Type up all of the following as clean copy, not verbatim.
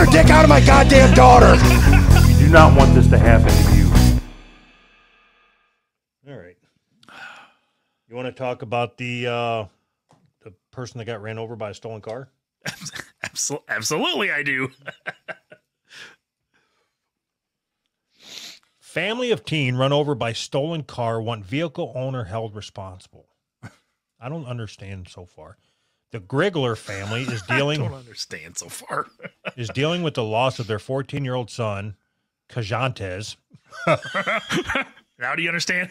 your dick out of my goddamn daughter. You do not want this to happen to you. All right. You want to talk about the person that got ran over by a stolen car? Absolutely, I do. Family of teen run over by stolen car, want vehicle owner held responsible. I don't understand so far. The Grigler family is dealing. I don't understand so far. Is dealing with the loss of their 14-year-old son, Kajantes. Now do you understand?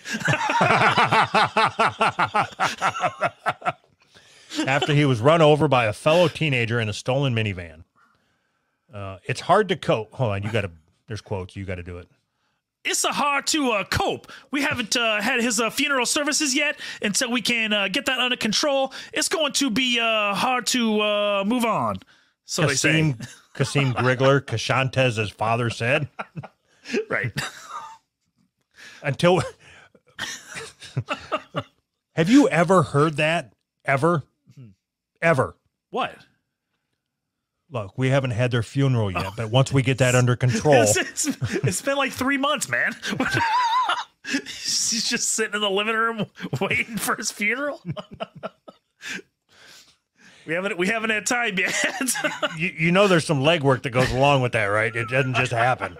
After he was run over by a fellow teenager in a stolen minivan. It's hard to cope. Hold on, there's quotes. You got to do it. It's hard to cope. We haven't had his funeral services yet, until we can get that under control. It's going to be hard to move on. So they say. Kasim Grigler, Kashantes' father said. Right. Until. Have you ever heard that? Ever? Ever? What? Look, we haven't had their funeral yet, but once we get that under control. It's been like 3 months, man. He's just sitting in the living room waiting for his funeral. We haven't had time yet. you know there's some legwork that goes along with that, right? It doesn't just happen.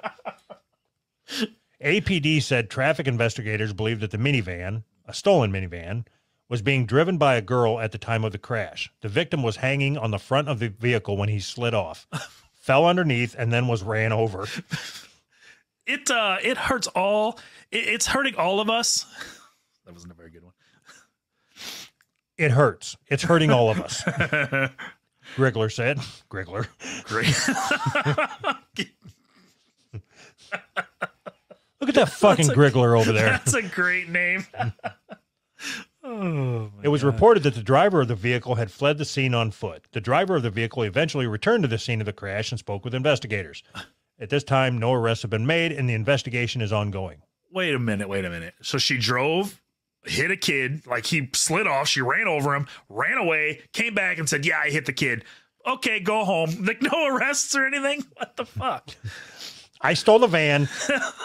APD said traffic investigators believe that the minivan, a stolen minivan, was being driven by a girl at the time of the crash. The victim was hanging on the front of the vehicle when he slid off, fell underneath, and then was ran over. It hurts all. It's hurting all of us. That wasn't a very good one. It hurts. It's hurting all of us. Grigler said. Grigler. Great. Look at that fucking Grigler over there. That's a great name. It was reported that the driver of the vehicle had fled the scene on foot. The driver of the vehicle eventually returned to the scene of the crash and spoke with investigators. At this time, no arrests have been made, and the investigation is ongoing. Wait a minute. So she drove, hit a kid, like he slid off, she ran over him, ran away, came back and said, yeah, I hit the kid. Okay, go home. Like, no arrests or anything? What the fuck? I stole the van.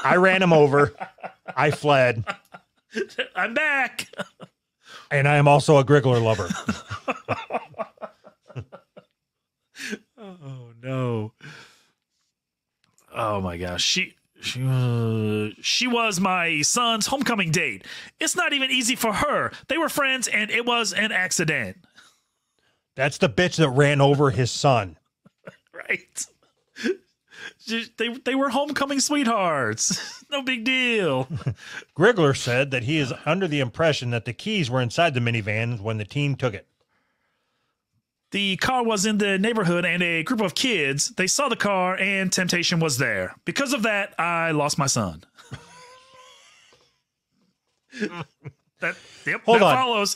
I ran him over. I fled. I'm back. And I am also a Grigler lover. Oh, no. Oh, my gosh. She was my son's homecoming date. It's not even easy for her. They were friends, and it was an accident. That's the bitch that ran over his son. Right. They were homecoming sweethearts. No big deal. Grigler said that he is under the impression that the keys were inside the minivan when the teen took it. The car was in the neighborhood and a group of kids. They saw the car and temptation was there. Because of that, I lost my son. That follows.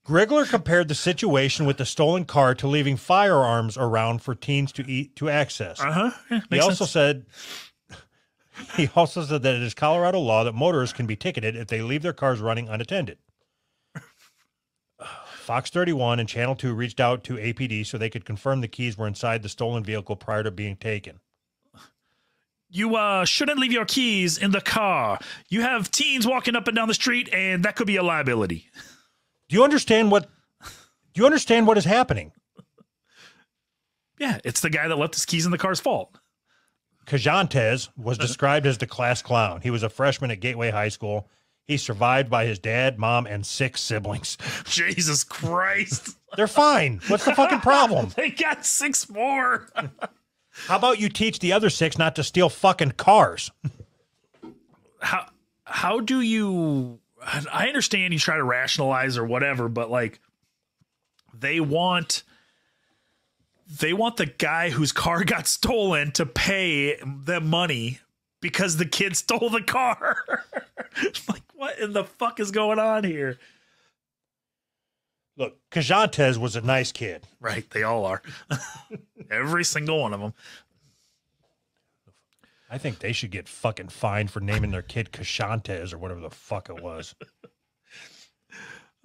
Grigler compared the situation with the stolen car to leaving firearms around for teens to access. Yeah, He also said that it is Colorado law that motorists can be ticketed if they leave their cars running unattended. Fox 31 and Channel 2 reached out to APD so they could confirm the keys were inside the stolen vehicle prior to being taken. You shouldn't leave your keys in the car. You have teens walking up and down the street, and that could be a liability. Do you understand what is happening? Yeah, it's the guy that left his keys in the car's fault. Kajantes was described as the class clown. He was a freshman at Gateway High School. He's survived by his dad, mom, and 6 siblings. Jesus Christ. They're fine. What's the fucking problem? They got 6 more. How about you teach the other 6 not to steal fucking cars? How do you... I understand you try to rationalize or whatever, but like they want the guy whose car got stolen to pay them money because the kid stole the car. Like, what in the fuck is going on here? Look, Kajantes was a nice kid. Right, they all are. Every single one of them. I think they should get fucking fined for naming their kid Kashantes or whatever the fuck it was.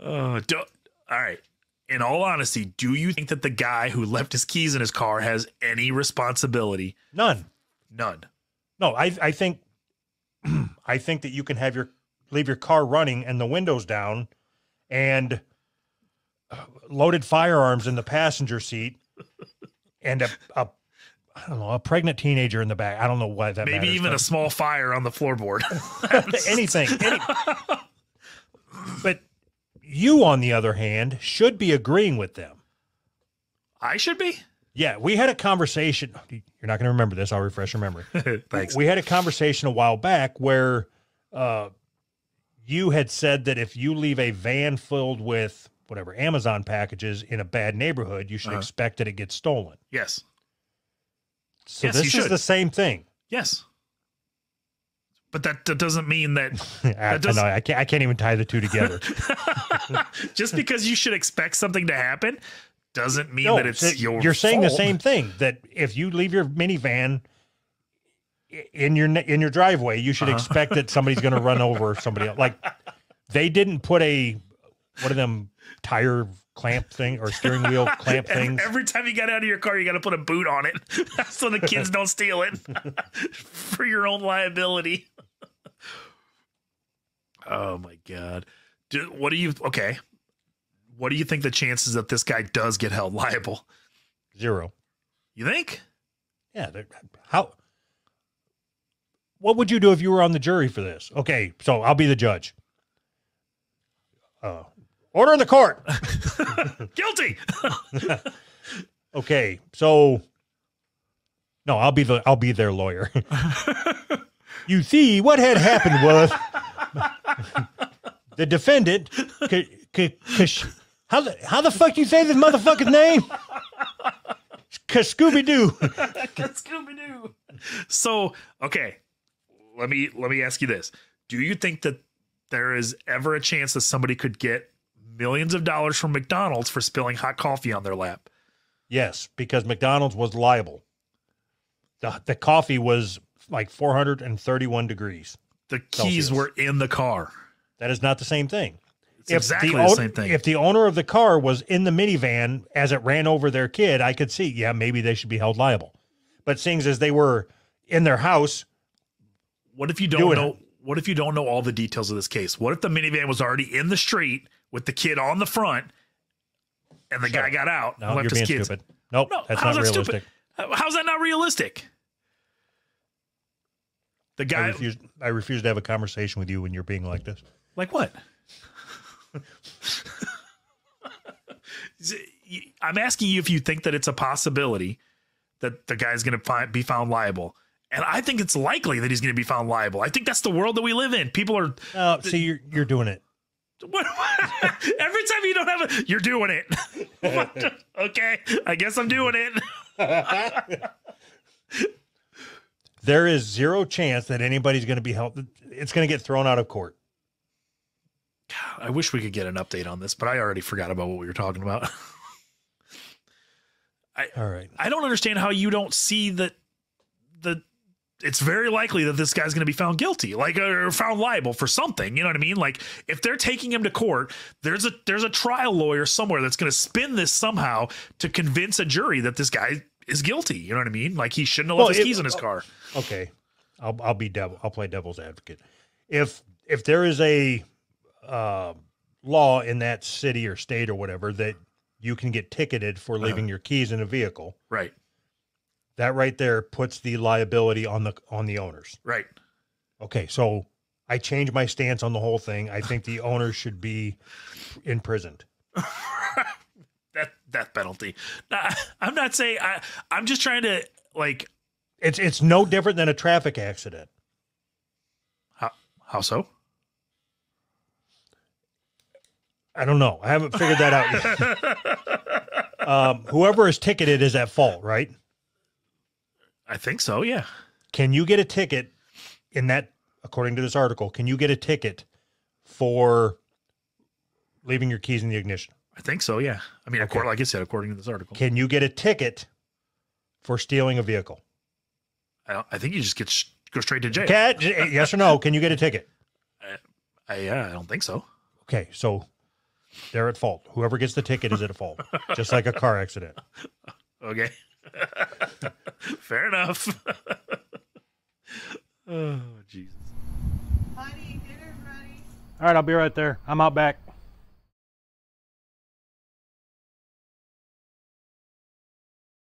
All right. in all honesty, do you think that the guy who left his keys in his car has any responsibility? None. None. No, I think I think that you can leave your car running and the windows down and loaded firearms in the passenger seat and I don't know, a pregnant teenager in the back. I don't know why that Maybe matters, even a small fire on the floorboard. anything. But you, on the other hand, should be agreeing with them. I should be? Yeah, we had a conversation. You're not going to remember this. I'll refresh your memory. Thanks. We had a conversation a while back where you had said that if you leave a van filled with whatever Amazon packages in a bad neighborhood, you should expect that it gets stolen. Yes. So Yes, this you is should. the same thing. Yes. But that doesn't mean that, I can't even tie the two together. just because you should expect something to happen doesn't mean that it's your You're saying fault. the same thing, that if you leave your minivan in your driveway, you should expect that somebody's going to run over somebody else. Like, they didn't put one of them tire clamp thing or steering wheel clamp things. Every time you get out of your car, you got to put a boot on it so the kids don't steal it for your own liability. Oh my God. What do you think the chances that this guy does get held liable? 0. You think? Yeah. What would you do if you were on the jury for this? Okay, so I'll be the judge. Order in the court. Guilty. Okay, so no, I'll be their lawyer. You see, what had happened was the defendant. How the fuck do you say this motherfucker's name? Scooby Doo. Scooby Doo. So, okay, let me ask you this: do you think that there is ever a chance that somebody could get millions of dollars from McDonald's for spilling hot coffee on their lap? Yes, because McDonald's was liable. The coffee was like 431 degrees. The keys Celsius. were in the car. That is not the same thing. It's exactly the same thing. If the owner of the car was in the minivan as it ran over their kid, I could see, yeah, maybe they should be held liable. But seeing as they were in their house, what if you don't know? What if you don't know all the details of this case? What if the minivan was already in the street with the kid on the front, and the guy got out and left his kids? Stupid. Nope, No, that's not realistic. How's that not realistic? The guy. I refuse to have a conversation with you when you're being like this. Like what? I'm asking you if you think that it's a possibility that the guy's going to be found liable. And I think it's likely that he's going to be found liable. I think that's the world that we live in. People are. See, you're doing it. What? Every time you don't have you're doing it. Okay, I guess I'm doing it. There is 0 chance that anybody's going to be held. It's going to get thrown out of court. God, I wish we could get an update on this, but I already forgot about what we were talking about. All right. I don't understand how you don't see that it's very likely that this guy's going to be found guilty, like, or found liable for something. You know what I mean? Like, if they're taking him to court, there's a trial lawyer somewhere that's going to spin this somehow to convince a jury that this guy is guilty. You know what I mean? Like, he shouldn't have left his keys in his car. Okay. I'll play devil's advocate. If there is a law in that city or state or whatever that you can get ticketed for leaving your keys in a vehicle, right? That right there puts the liability on the owners. Right. Okay, so I changed my stance on the whole thing. I think the owners should be imprisoned. Death penalty. I'm not saying. I'm just trying to, like. It's no different than a traffic accident. How so? I don't know. I haven't figured that out yet. Whoever is ticketed is at fault, right? I think so, yeah. Can you get a ticket in that, according to this article, can you get a ticket for leaving your keys in the ignition? I think so, yeah. I mean, Okay. like I said, according to this article. Can you get a ticket for stealing a vehicle? I think you just go straight to jail. Yes or no? Can you get a ticket? I don't think so. Okay, so They're at fault. Whoever gets the ticket is at fault, just like a car accident. Okay. Fair enough. Oh, Jesus. Honey, dinner's ready. All right, I'll be right there. I'm out back.